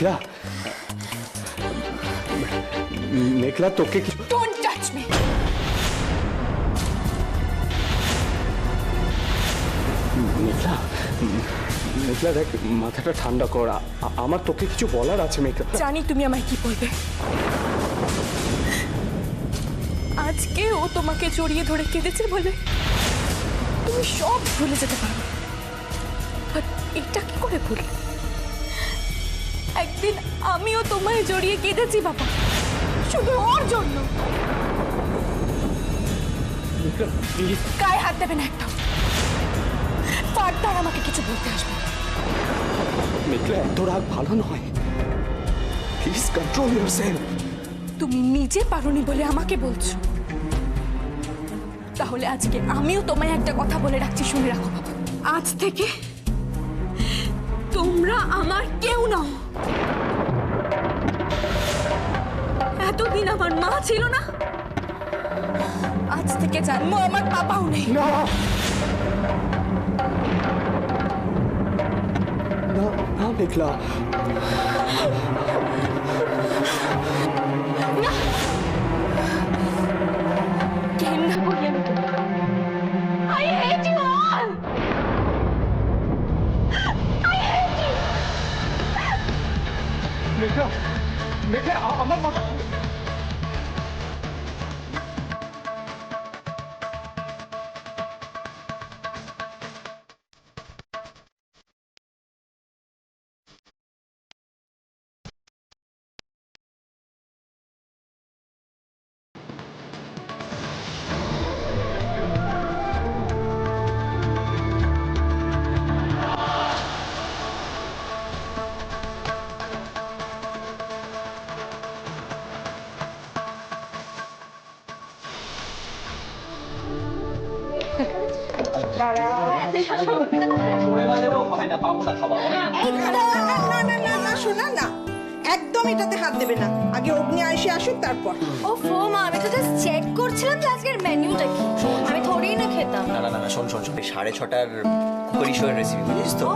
মেঘলা, মেঘলা তোকে কি? Don't touch me. মেঘলা, মেঘলা দেখ, মাথাটা ঠান্ডা কর। আমার তোকে কিছু বলার আছে মেঘলা। জানি তুমি আমায় কি বলবে। আজকে ও তোমাকে জড়িয়ে ধরে কেঁদেছে বলে তুমি সব ভুলে যেতে পারো, বাট এটা কি করে ভুললে? একদিন আমিও তোমায় জড়িয়ে কেঁদেছি বাবা, শুধু ওর জন্য। গায়ে হাত দেবে না একটা, ফার্দার আমাকে কিছু বলতে আসবে। মেঘলা, এত রাগ ভালো নয়, প্লিজ কন্ট্রোল ইয়োরসেলফ। তুমি নিজে পারোনি বলে আমাকে বলছো, তাহলে আজকে আমিও তোমায় একটা কথা বলে রাখছি, শুনে রাখো বাবা। আজ থেকে তোমরা আমার কেউ নাও। এতদিন আমার মা ছিল না, আজ থেকে জানবো আমার বাবাও নেই। না না না মেঘলা, ঘেন্না করি আমি তোমাকে। I hate you all. I hate you. মেঘলা, মেঘলা, আমার মাথা। শোনা না, একদম এটাতে হাত দেবে না। আগে অগ্নি আয়ুষি আসুক, তারপর। ও ফো মা, আমি তো জাস্ট চেক করছিলাম যে আজকের মেনুটা কি। আমি থোড়েই না খেতাম। না না না, শোন শোন শোন, 6:30টার কুকারি শোয়ের রেসিপি বুঝিস তো?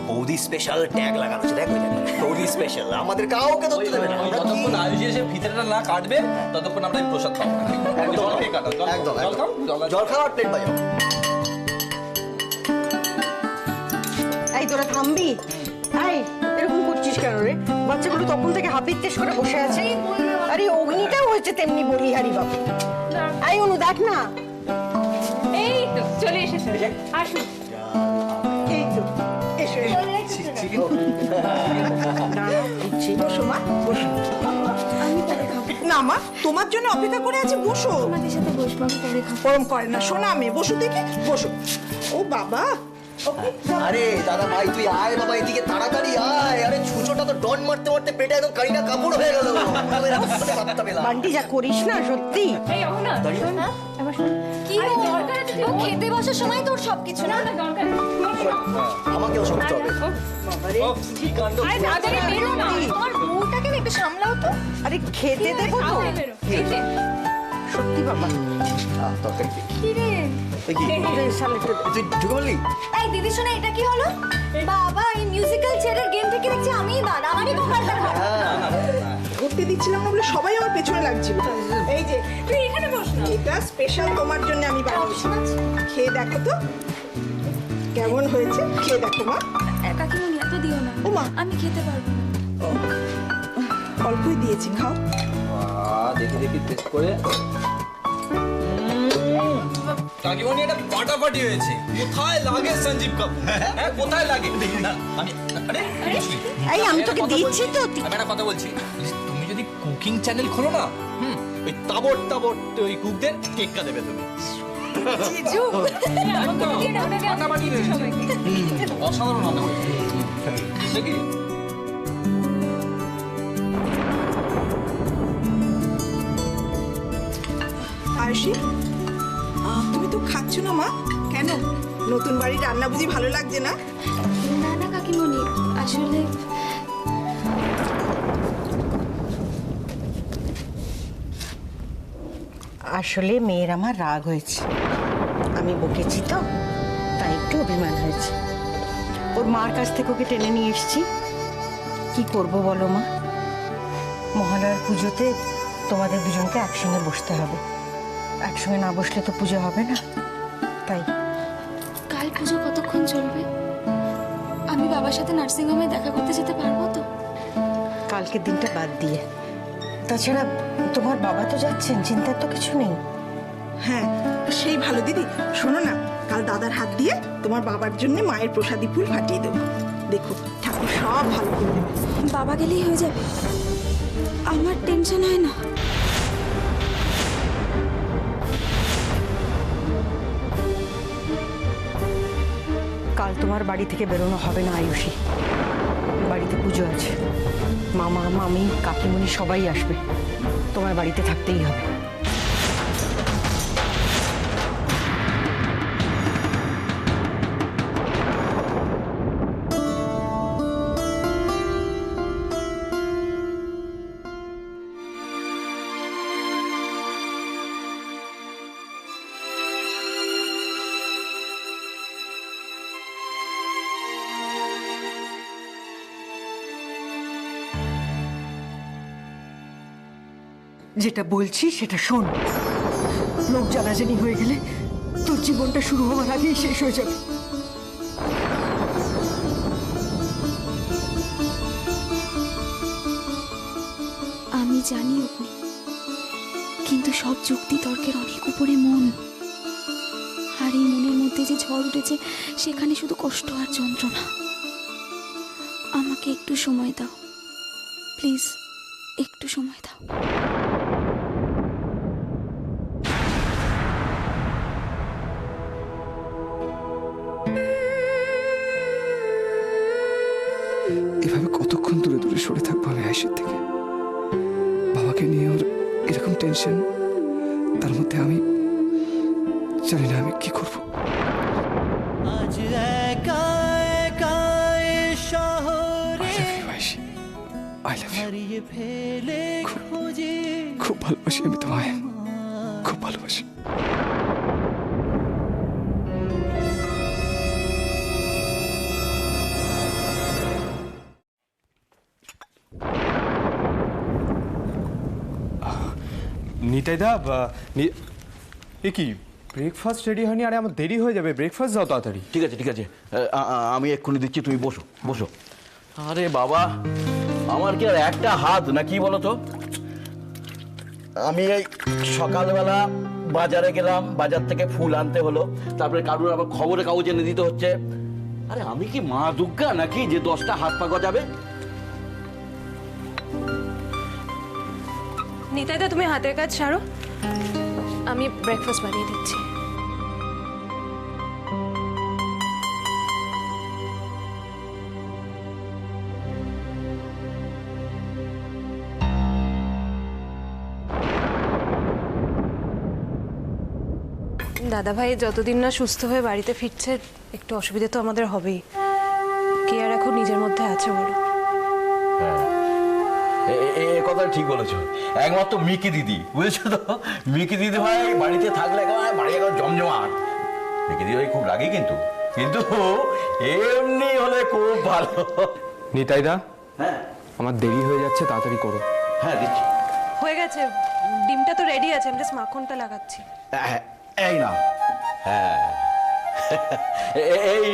বৌদি স্পেশাল ট্যাগ লাগানো আছে, দেখ ওইখানে বৌদি স্পেশাল, আমাদের কাউকে ধরতে দেবে না। যতক্ষণ আয়ুষি এসে ভিতরটা না কাটবে ততক্ষণ আমরা এই প্রসাদ খাবো না। জল খেয়ে কাটো, একদম জল খাও, জল খাওয়ার প্লেট বাজাও। এই তোরা থামবি? এই এরকম করছিস কেন রে? বাচ্চাগুলো তখন থেকে হাপিত্তেশ করে বসে আছে। আরে অগ্নিটাও হয়েছে তেমনি বলিহারি বাবা। এই অনু দেখ না, এই তো চলে এসেছে, আসুন। এই তো এসো এসো। বসো মা, বসো। না মা, তোমার জন্য অপেক্ষা করে আছি, বসো। আমাদের সাথে বসবো, আমি পরে খাবো। গরম করে না, শোনা মেয়ে, বসো দেখি, বসো। ও বাবা, আরে দাদা ভাই তুই আয় বাবা, এদিকে তাড়াতাড়ি আয়। আরে ছুঁচোটা তো ডন মারতে মারতে পেটে একদম কারিনা কাপড় হয়ে গেল। বান্টি যা করিস না সত্যি। এই অহনা, শোন না, এবার শোন। কি দরকার আছে? ও খেতে বসার সময় তোর সবকিছু না দরকার। আমাকেও শুনতে হবে। কি কাণ্ড! আরে তাড়াতাড়ি বেরো না। তোমার বউটাকে একটু সামলাও তো। আরে খেতে দেবো তো, সত্যি বাবা। তরকারি কি রে? তুই ঢুকে বললি? এই দিদি শোনা, এটা কি হলো? বাবা, এই মিউজিক্যাল চেয়ারের গেম থেকে দেখছি আমিই বাদ, আমারই বোকার দেখা। ঘুরতে দিচ্ছিলাম না বলে সবাই আমার পেছনে লাগছিল। এই যে তুই এখানে বস না। এটা স্পেশাল তোমার জন্য আমি বানিয়েছি, খেয়ে দেখো তো কেমন হয়েছে। খেয়ে দেখো মা। কাকিমুনি এত দিও না, ও মা, আমি খেতে পারবো না। অল্পই দিয়েছি, খাও। দেখি দেখি টেস্ট করে। কাকিমণি, এটা ফাটাফাটি হয়েছে। কোথায় লাগে সঞ্জীব কাপুর? হ্যাঁ, কোথায় লাগে? না, আরে এই আমি তোকে দিচ্ছি তো। আমি একটা কথা বলছি, তুমি যদি কুকিং চ্যানেল খোলো না, ওই তাবড় তাবড় ওই কুকদের টেক্কা দেবে তুমি। জিজু, ফাটাফাটি হয়েছে, অসাধারণ রান্না হয়েছে। দেখি আয়ুষি, তুমি তো খাচ্ছ না মা, কেন? নতুন বাড়ির রান্না বুঝি ভালো লাগছে না? না না কাকিমুনি, আসলে আসলে মেয়ের আমার রাগ হয়েছে, আমি বকেছি তো, তাই একটু অভিমান হয়েছে। ওর মার কাছ থেকে ওকে টেনে নিয়ে এসেছি, কি করব বলো মা? মহালয়ার পুজোতে তোমাদের দুজনকে একসঙ্গে বসতে হবে, একসঙ্গে না বসলে তো পুজো হবে না। তাই কাল পুজো কতক্ষণ চলবে? আমি বাবার সাথে নার্সিংহোমে দেখা করতে যেতে পারবো তো? কালকের দিনটা বাদ দিয়ে। তাছাড়া তোমার বাবা তো যাচ্ছেন, চিন্তার তো কিছু নেই। হ্যাঁ, সেই ভালো দিদি। শোনো না, কাল দাদার হাত দিয়ে তোমার বাবার জন্য মায়ের প্রসাদী ফুল ফাটিয়ে দেবো। দেখো ঠাকুর সব ভালো করে দেবে। বাবা গেলেই হয়ে যাবে, আমার টেনশন হয় না। কাল তোমার বাড়ি থেকে বেরোনো হবে না আয়ুষী, বাড়িতে পুজো আছে। মামা, মামি, কাকিমণি সবাই আসবে, তোমার বাড়িতে থাকতেই হবে। যেটা বলছি সেটা শোন। লোক জানাজানি হয়ে গেলে তোর জীবনটা শুরু হওয়ার আগেই শেষ হয়ে যাবে। আমি জানি অগ্নি, কিন্তু সব যুক্তি তর্কের অনেক উপরে মন। আর এই মনের মধ্যে যে ঝড় উঠেছে, সেখানে শুধু কষ্ট আর যন্ত্রণা। আমাকে একটু সময় দাও প্লিজ, একটু সময় দাও। এভাবে কতক্ষণ দূরে দূরে সরে থাকবো আমি আয়ুষের থেকে? বাবাকে নিয়ে ওর এরকম টেনশন, তার মধ্যে আমি জানি না আমি কি করবো। আজ একা একা শহরে I love you. হারিয়ে ফেলে খুঁজে। খুব ভালোবাসি আমি তোমায়, খুব ভালোবাসি। নিতাইদা, এ কি ব্রেকফাস্ট রেডি হয়নি? আরে আমার দেরি হয়ে যাবে, ব্রেকফাস্ট দাও তাড়াতাড়ি। ঠিক আছে ঠিক আছে, আমি এক্ষুনি দিচ্ছি, তুমি বসো বসো। আরে বাবা, আমার কি আর একটা হাত না কি বলো তো? আমি এই সকালবেলা বাজারে গেলাম, বাজার থেকে ফুল আনতে হলো, তারপরে কারুর আবার খবরে কাগজ এনে দিতে হচ্ছে। আরে আমি কি মা দুর্গা নাকি যে 10টা হাত পা গজাবে? নিতাইদা, তুমি হাতের কাজ ছাড়ো, আমি ব্রেকফাস্ট বানিয়ে দিচ্ছি। দাদাভাই যতদিন না সুস্থ হয়ে বাড়িতে ফিরছে, একটু অসুবিধা তো আমাদের হবেই। কে আর এখন নিজের মধ্যে আছে বলো? এ কথা ঠিক বলেছো, একমাত্র মিকি দিদি, বুঝেছো তো? মিকি দিদি ভাই বাড়িতে থাকলে বাড়ি এখন জমজমাট। মিকি দিদি ভাই খুব রাগী, কিন্তু কিন্তু এমনি হলে খুব ভালো। নিতাইদা, হ্যাঁ আমার দেরি হয়ে যাচ্ছে, তাড়াতাড়ি করো। হ্যাঁ দিচ্ছি। হয়ে গেছে, ডিমটা তো রেডি আছে, আমি জাস্ট মাখনটা লাগাচ্ছি। এই না, হ্যাঁ এই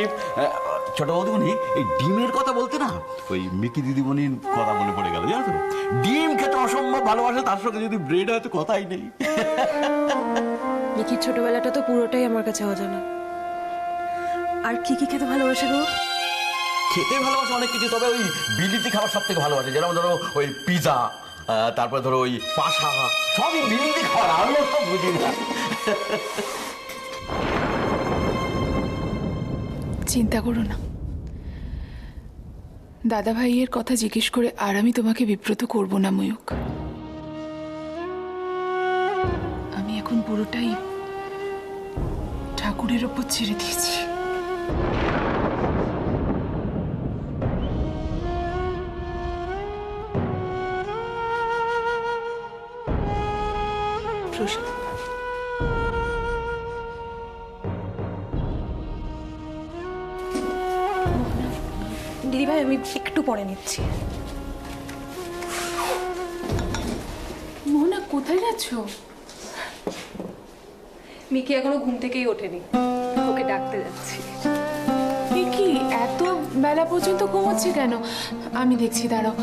ছোট বৌদিমণি, এই ডিমের কথা বলতে না ওই মিকি দিদিমণির কথা মনে পড়ে গেল, জানো তো? ডিম খেতে অসম্ভব ভালোবাসে, তার সঙ্গে যদি ব্রেড হয় তো কথাই নেই। মিকির ছোটবেলাটা তো পুরোটাই আমার কাছে অজানা। আর কি কি খেতে ভালোবাসে গো? খেতে ভালোবাসে অনেক কিছু, তবে ওই বিলিতি খাবার সব থেকে ভালোবাসে। যেরকম ধরো ওই পিজা, তারপরে ধরো ওই পাশা, সবই বিলিতি খাবার, আমি সব বুঝি না। চিন্তা করো না, দাদা ভাইয়ের কথা জিজ্ঞেস করে আর আমি তোমাকে বিব্রত করব না ময়ূক। আমি এখন পুরোটাই ঠাকুরের ওপর ছেড়ে দিয়েছি। দিদিভাই, আমি একটু পরে নিচ্ছি। কোথায় যাচ্ছ? মিকি এখনো ঘুম থেকেই ওঠেনি, ওকে ডাকতে যাচ্ছি। কি এত বেলা পর্যন্ত ঘুমোচ্ছে কেন? আমি দেখছি, দাঁড়াও।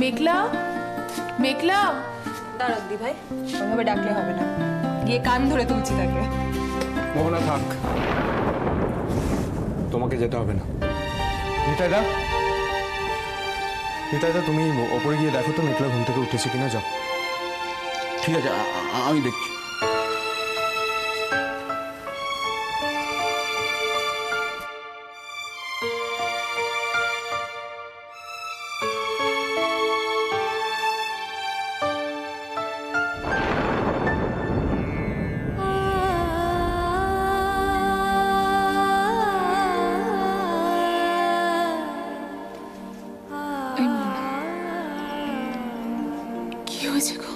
মেঘলা, মেঘলা। দাঁড়াও দি ভাই, ওইভাবে ডাকলে হবে না, গিয়ে কান ধরে তুলছি তাকে। মোহনা থাক, তোমাকে যেতে হবে না। নিতাইদা, নিতাইদা তুমি ওপরে গিয়ে দেখো তো মেঘলা ঘুম থেকে উঠেছে কিনা, যাও। ঠিক আছে, আমি দেখছি। কি হয়েছে গো?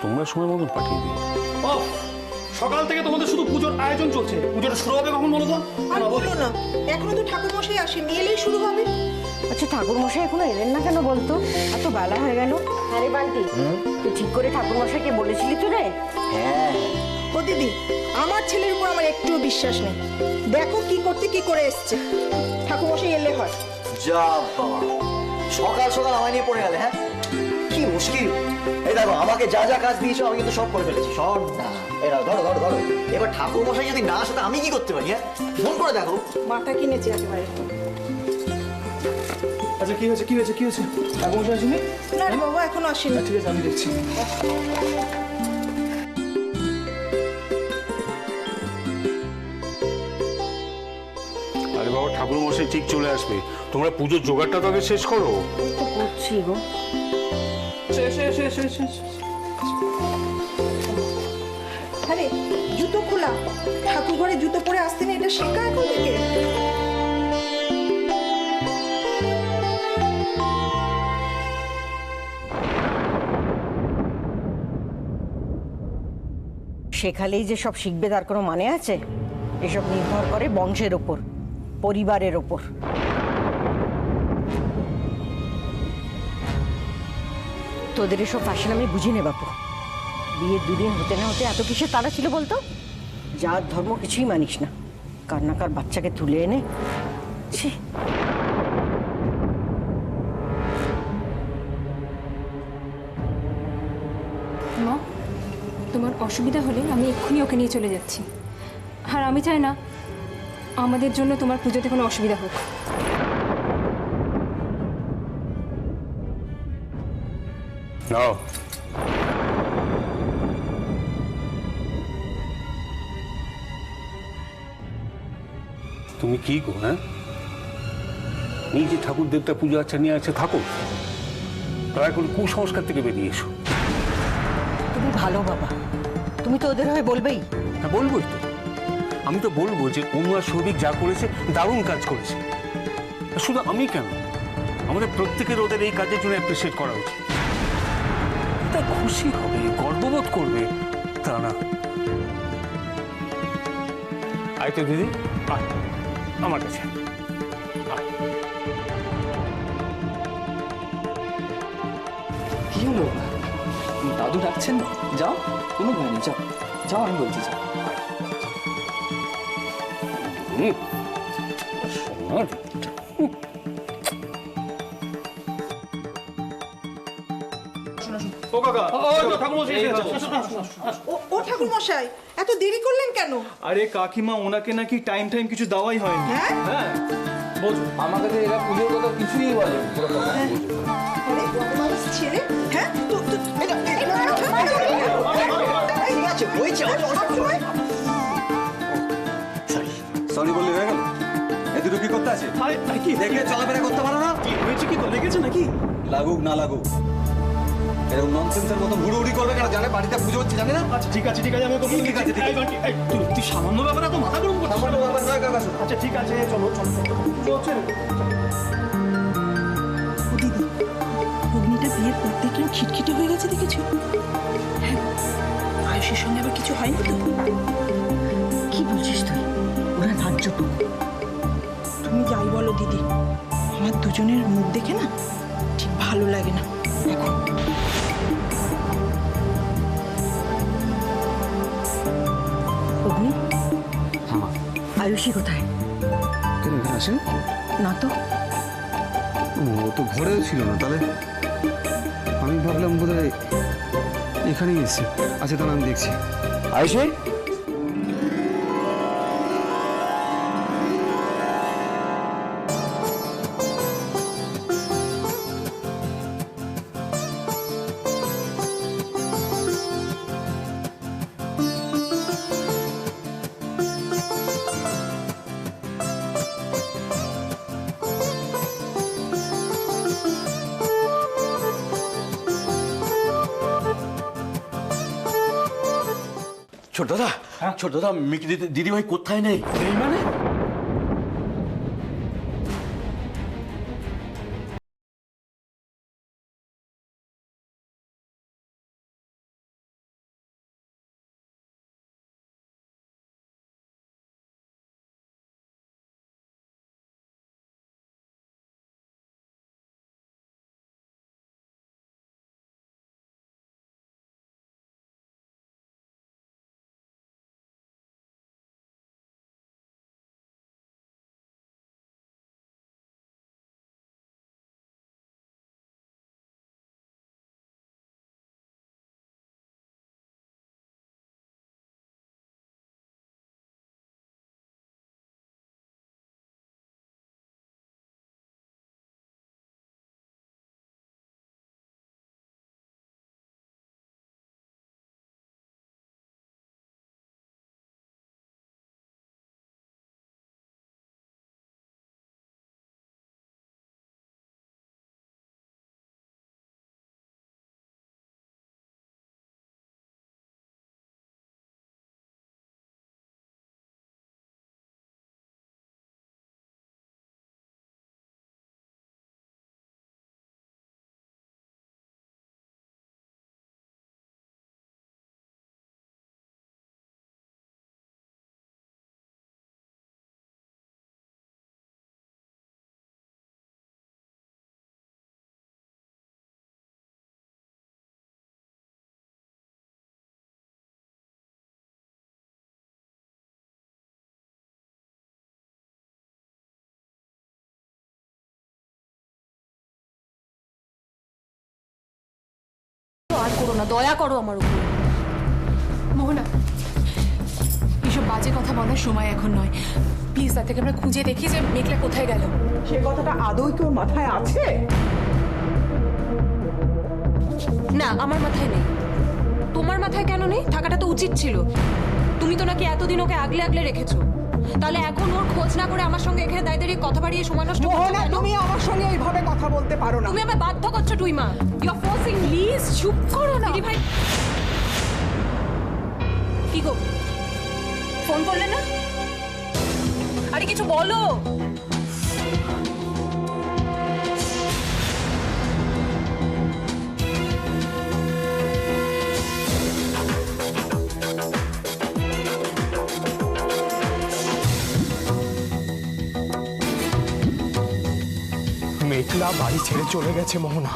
তোমরা সময় মতন পাঠিয়ে দিই। সকাল থেকে তোমাদের শুধু পুজোর আয়োজন চলছে, পুজোটা শুরু হবে কখন বলো তো? আর বলো না, এখনো তো ঠাকুর মশাই আসেনি, এলেই শুরু হবে। আচ্ছা ঠাকুর মশাই এখনো এলেন না কেন বলতো? এত বেলা হয়ে গেল। আরে বান্টি, তুই ঠিক করে ঠাকুর মশাইকে বলেছিলি তো রে? হ্যাঁ ও দিদি, আমার ছেলের উপর আমার একটুও বিশ্বাস নেই। দেখো কি করতে কি করে এসছে। ঠাকুর মশাই এলে হয়। যা বাবা, সকাল সকাল আমায় নিয়ে পড়ে গেলে। হ্যাঁ, কি মুশকিল। এই দেখো, আমাকে যা যা কাজ দিয়েছো আমি কিন্তু সব করে ফেলেছি, সব না। এরা ধরো ধরো ধরো। এবার ঠাকুর মশাই যদি না আসে আমি কি করতে পারি? হ্যাঁ, ফোন করে দেখো। মাথা কিনেছি একেবারে। আচ্ছা কি হয়েছে, কি হয়েছে, কি হয়েছে? ঠাকুর মশাই আসেনি? না রে বাবা, এখনো আসেনি। ঠিক আছে, আমি দেখছি। আরে বাবা, ঠাকুর মশাই ঠিক চলে আসবে, তোমরা পুজোর জোগাড়টা তবে শেষ করো। তো করছি গো। আরে জুতো খোলা, ঠাকুর ঘরে জুতো পরে আসতে না, এটা শেখা এখন থেকে। শেখালেই যে সব শিখবে তার কোনো মানে আছে? এসব নির্ভর করে বংশের ওপর, পরিবারের ওপর। তোদের এসব ফ্যাশন আমি বুঝি নে বাপু। বিয়ের দুদিন হতে না হতে এত কিসের তাড়া ছিল বলতো? জাত ধর্ম কিছুই মানিস না, কার না কার বাচ্চাকে তুলে এনে। ছি। মা, তোমার অসুবিধা হলে আমি এক্ষুনি ওকে নিয়ে চলে যাচ্ছি। আর আমি চাই না আমাদের জন্য তোমার পুজোতে কোনো অসুবিধা হোক। নাও, তুমি কি গো? হ্যাঁ, নিজে ঠাকুর দেবতা পুজো আচ্ছা নিয়ে আছে, থাকো, দয়া করে কুসংস্কার থেকে বেরিয়ে এসো। তুমি ভালো বাবা, তুমি তো ওদের হয়ে বলবেই। হ্যাঁ, বলবোই তো। আমি তো বলবো যে অনু আর সৌভিক যা করেছে দারুণ কাজ করেছে। শুধু আমি কেন, আমাদের প্রত্যেকের ওদের এই কাজের জন্য অ্যাপ্রিসিয়েট করা উচিত। তা খুশি হবে, গর্ববোধ করবে, তা না। আয় তো দিদি, আয় আমার কাছে। কি হলো? দাদু ডাকছেন, যাও, কোনো ভয় নেই, যাও যাও, আমি বলছি যাও। ও কাকা, ঠাকুর মশাই এসে গেছে। ও ঠাকুর মশাই, এত দেরি করলেন কেন? আরে কাকিমা, ওনাকে নাকি টাইম কিছু দেওয়াই হয়নি। হ্যাঁ, বলছো আমার কাছে এরা পুজোর কথা কিছুই বলে। আরে বদমাইশ ছেলে। হ্যাঁ, সরি বললি হয়ে গেল? এ দুটো কি করতে আছে? কি দেখে চলাফেরা করতে পারো না? কি হয়েছে? কি তো লেগেছে নাকি? লাগুক না লাগুক, এরকম ননসেন্সের মতো হুড়োহুড়ি করবে কেন? জানে বাড়িতে পুজো হচ্ছে, জানে না? আচ্ছা ঠিক আছে, ঠিক আছে, আমি ওকে ঠিক আছে, ঠিক আছে। তুই সামান্য ব্যাপারে তো মাথা গরম করছিস। সামান্য ব্যাপার নয় কাকা। আচ্ছা ঠিক আছে, চলো চলো চলছে। দিদি, অগ্নিটা বিয়ের পর থেকে খিটখিটে হয়ে গেছে, দেখেছো? হ্যাঁ, আয়ুষের সঙ্গে আবার কিছু হয়নি তো? কি বলছিস তুই? ওরা ধার্যটুকু। তুমি যাই বলো দিদি, আমার দুজনের মুখ দেখে না ঠিক ভালো লাগে না এখন। অগ্নি, হ্যাঁ আয়ুষী কোথায়? কেন এখানে আসেন? না তো। ও তো ঘরেও ছিল না, তাহলে আমি ভাবলাম বোধহয় এখানেই এসেছি। আচ্ছা তাহলে আমি দেখছি। আয়ুষী, ছোট দাদা, ছোট দাদা, মিকি দিদিভাই কোথায় নেই? এই মানে আর করো না, দয়া করো আমার উপর। মোহনা, এইসব বাজে কথা বলার সময় এখন নয়। প্লিজ তাদেরকে আমরা খুঁজে দেখি যে মেঘলা কোথায় গেল। সে কথাটা আদৌ কি ওর মাথায় আছে? না, আমার মাথায় নেই। তোমার মাথায় কেন নেই? থাকাটা তো উচিত ছিল। তুমি তো নাকি এতদিন ওকে আগলে আগলে রেখেছো। তাহলে এখন ওর খোঁজ না করে আমার সঙ্গে এখানে দাঁড়িয়ে দাঁড়িয়ে কথা বাড়িয়ে সময় নষ্ট করছো কেন? তুমি আমার সঙ্গে এইভাবে কথা বলতে পারো না। তুমি আমায় বাধ্য করছো টুইমা। You are forcing. প্লিজ চুপ করো না। দিদি ভাই, কি গো, ফোন করলে না? আরে কিছু বলো। মেঘলা বাড়ি ছেড়ে চলে গেছে মোহনা।